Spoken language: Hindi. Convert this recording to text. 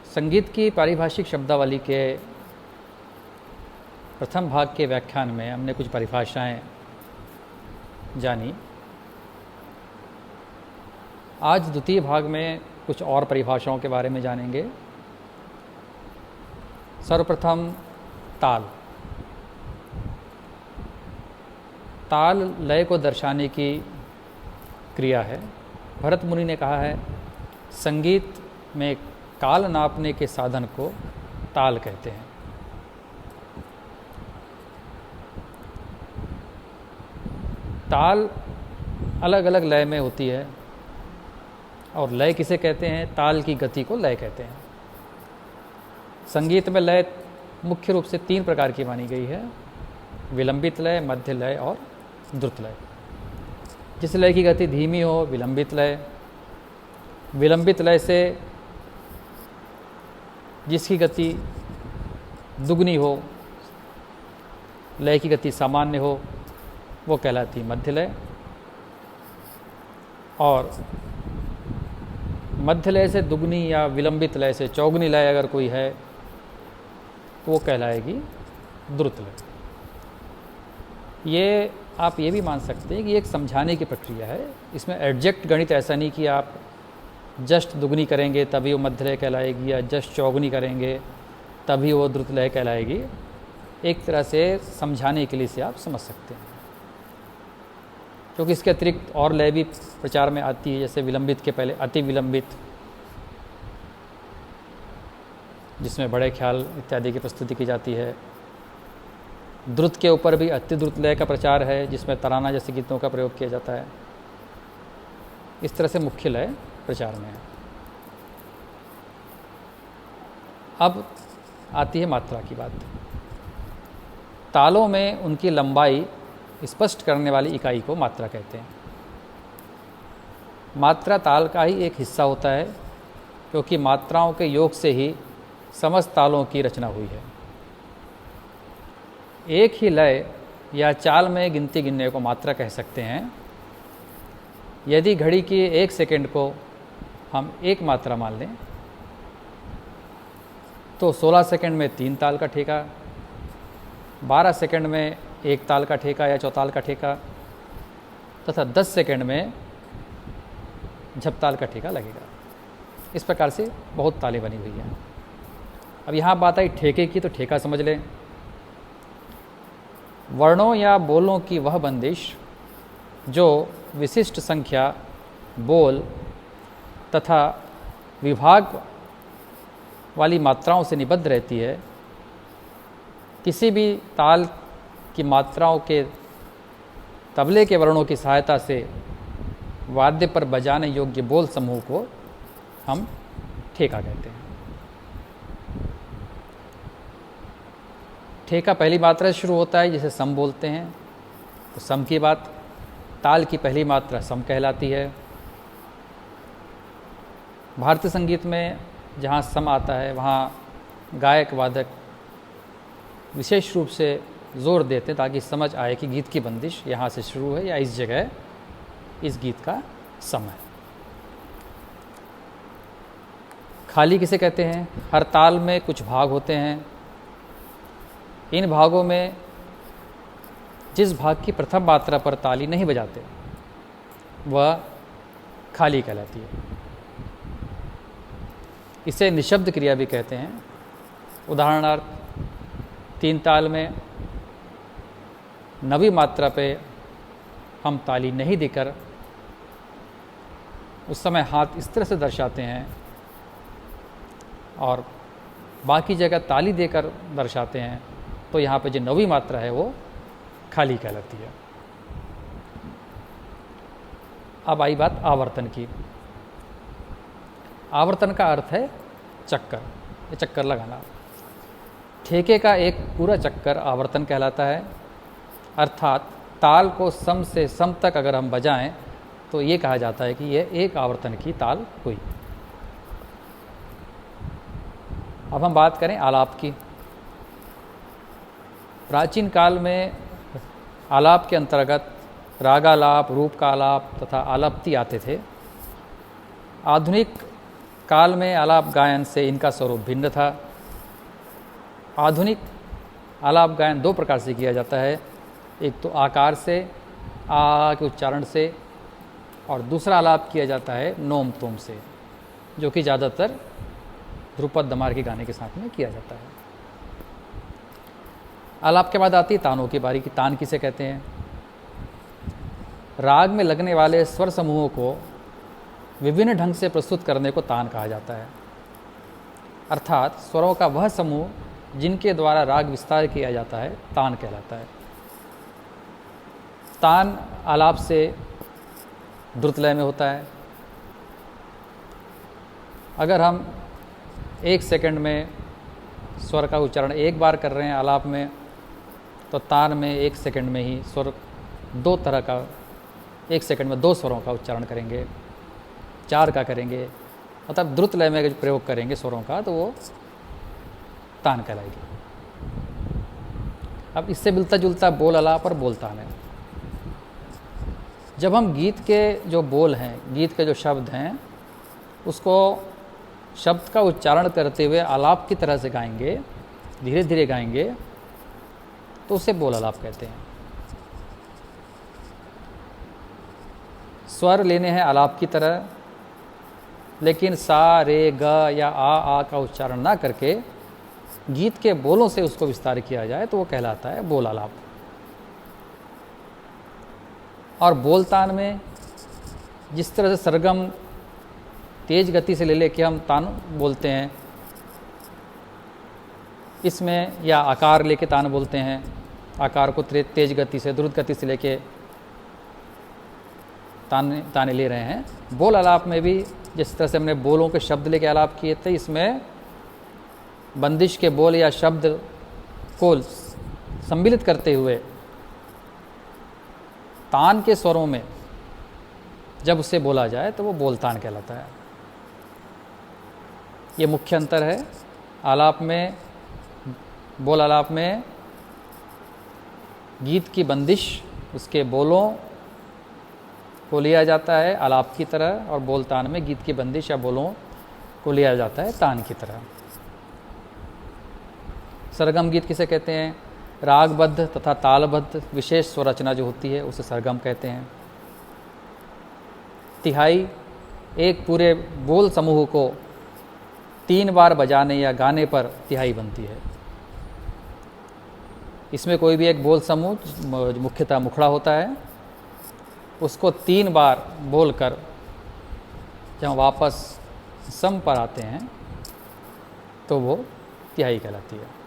संगीत की पारिभाषिक शब्दावली के प्रथम भाग के व्याख्यान में हमने कुछ परिभाषाएं जानी। आज द्वितीय भाग में कुछ और परिभाषाओं के बारे में जानेंगे। सर्वप्रथम ताल। ताल लय को दर्शाने की क्रिया है। भरत मुनि ने कहा है, संगीत में काल नापने के साधन को ताल कहते हैं। ताल अलग अलग लय में होती है और लय किसे कहते हैं? ताल की गति को लय कहते हैं। संगीत में लय मुख्य रूप से 3 प्रकार की मानी गई है: विलंबित लय, मध्य लय और द्रुत लय। जिस लय की गति धीमी हो, विलंबित लय। विलंबित लय से जिसकी गति दुगनी हो, लय की गति सामान्य हो, वो कहलाती मध्य लय। और मध्य लय से दुगनी या विलंबित लय से चौगुनी लय अगर कोई है तो वो कहलाएगी द्रुत लय। ये आप ये भी मान सकते हैं कि एक समझाने की प्रक्रिया है। इसमें एडजेक्ट गणित ऐसा नहीं कि आप जस्ट दुगनी करेंगे तभी वो मध्य लय कहलाएगी या जस्ट चौगुनी करेंगे तभी वो द्रुत लय कहलाएगी। एक तरह से समझाने के लिए से आप समझ सकते हैं, क्योंकि इसके अतिरिक्त और लय भी प्रचार में आती है। जैसे विलंबित के पहले अति विलंबित, जिसमें बड़े ख्याल इत्यादि की प्रस्तुति की जाती है। द्रुत के ऊपर भी अति द्रुत लय का प्रचार है, जिसमें तराना जैसे गीतों का प्रयोग किया जाता है। इस तरह से मुख्य लय प्रचार में है। अब आती है मात्रा की बात। तालों में उनकी लंबाई स्पष्ट करने वाली इकाई को मात्रा कहते हैं। मात्रा ताल का ही एक हिस्सा होता है, क्योंकि मात्राओं के योग से ही समस्त तालों की रचना हुई है। एक ही लय या चाल में गिनती गिनने को मात्रा कह सकते हैं। यदि घड़ी की 1 सेकंड को हम एक मात्रा मान लें तो 16 सेकंड में 3 ताल का ठेका, 12 सेकंड में 1 ताल का ठेका या चौताल का ठेका तथा 10 सेकंड में झपताल का ठेका लगेगा। इस प्रकार से बहुत तालें बनी हुई हैं। अब यहाँ बात आई ठेके की, तो ठेका समझ लें। वर्णों या बोलों की वह बंदिश जो विशिष्ट संख्या, बोल तथा विभाग वाली मात्राओं से निबद्ध रहती है। किसी भी ताल की मात्राओं के तबले के वर्णों की सहायता से वाद्य पर बजाने योग्य बोल समूह को हम ठेका कहते हैं। ठेका पहली मात्रा से शुरू होता है, जिसे सम बोलते हैं। तो सम की बात, ताल की पहली मात्रा सम कहलाती है। भारतीय संगीत में जहाँ सम आता है वहाँ गायक वादक विशेष रूप से जोर देते हैं ताकि समझ आए कि गीत की बंदिश यहाँ से शुरू है या इस जगह इस गीत का सम है। खाली किसे कहते हैं? हर ताल में कुछ भाग होते हैं। इन भागों में जिस भाग की प्रथम मात्रा पर ताली नहीं बजाते वह खाली कहलाती है। इसे निशब्द क्रिया भी कहते हैं। उदाहरणार्थ, 3 ताल में नवी मात्रा पे हम ताली नहीं देकर उस समय हाथ इस तरह से दर्शाते हैं और बाकी जगह ताली देकर दर्शाते हैं, तो यहाँ पे जो नवी मात्रा है वो खाली कहलाती है। अब आई बात आवर्तन की। आवर्तन का अर्थ है चक्कर, ये चक्कर लगाना। ठेके का एक पूरा चक्कर आवर्तन कहलाता है। अर्थात ताल को सम से सम तक अगर हम बजाएं तो ये कहा जाता है कि यह एक आवर्तन की ताल हुई। अब हम बात करें आलाप की। प्राचीन काल में आलाप के अंतर्गत रागालाप, रूप का आलाप तथा आलाप्ति आते थे। आधुनिक काल में आलाप गायन से इनका स्वरूप भिन्न था। आधुनिक आलाप गायन दो प्रकार से किया जाता है, एक तो आकार से, आ के उच्चारण से, और दूसरा आलाप किया जाता है नोम तोम से, जो कि ज़्यादातर ध्रुपद दमार के गाने के साथ में किया जाता है। आलाप के बाद आती है तानों की बारी, की तान किसे कहते हैं। राग में लगने वाले स्वर समूहों को विभिन्न ढंग से प्रस्तुत करने को तान कहा जाता है, अर्थात स्वरों का वह समूह जिनके द्वारा राग विस्तार किया जाता है तान कहलाता है। तान आलाप से द्रुत लय में होता है। अगर हम 1 सेकंड में स्वर का उच्चारण एक बार कर रहे हैं आलाप में, तो तान में 1 सेकंड में ही स्वर दो तरह का, 1 सेकंड में 2 स्वरों का उच्चारण करेंगे, 4 का करेंगे, मतलब द्रुत लय में प्रयोग करेंगे स्वरों का, तो वो तान कहलाएगी। अब इससे मिलता जुलता बोल आलाप और बोल तान है। जब हम गीत के जो बोल हैं, गीत के जो शब्द हैं, उसको शब्द का उच्चारण करते हुए आलाप की तरह से गाएंगे, धीरे धीरे गाएंगे, तो उसे बोल आलाप कहते हैं। स्वर लेने हैं आलाप की तरह, लेकिन सा रे ग या आ का उच्चारण ना करके गीत के बोलों से उसको विस्तार किया जाए तो वो कहलाता है बोल आलाप। और बोल तान में जिस तरह से सरगम तेज गति से ले लेके हम तान बोलते हैं, इसमें या आकार लेके तान बोलते हैं, आकार को तेज गति से, द्रुत गति से लेके ताने ले रहे हैं। बोल आलाप में भी जिस तरह से हमने बोलों के शब्द लेके आलाप किए थे, इसमें बंदिश के बोल या शब्द को सम्मिलित करते हुए तान के स्वरों में जब उसे बोला जाए तो वो बोल तान कहलाता है। ये मुख्य अंतर है। आलाप में, बोल आलाप में गीत की बंदिश उसके बोलों को लिया जाता है आलाप की तरह, और बोल तान में गीत की बंदिश या बोलों को लिया जाता है तान की तरह। सरगम गीत किसे कहते हैं? रागबद्ध तथा तालबद्ध विशेष स्वरचना जो होती है उसे सरगम कहते हैं। तिहाई एक पूरे बोल समूह को 3 बार बजाने या गाने पर तिहाई बनती है। इसमें कोई भी एक बोल समूह मुख्यतः मुखड़ा होता है, उसको 3 बार बोलकर जब वापस सम पर आते हैं तो वो तिहाई कहलाती है।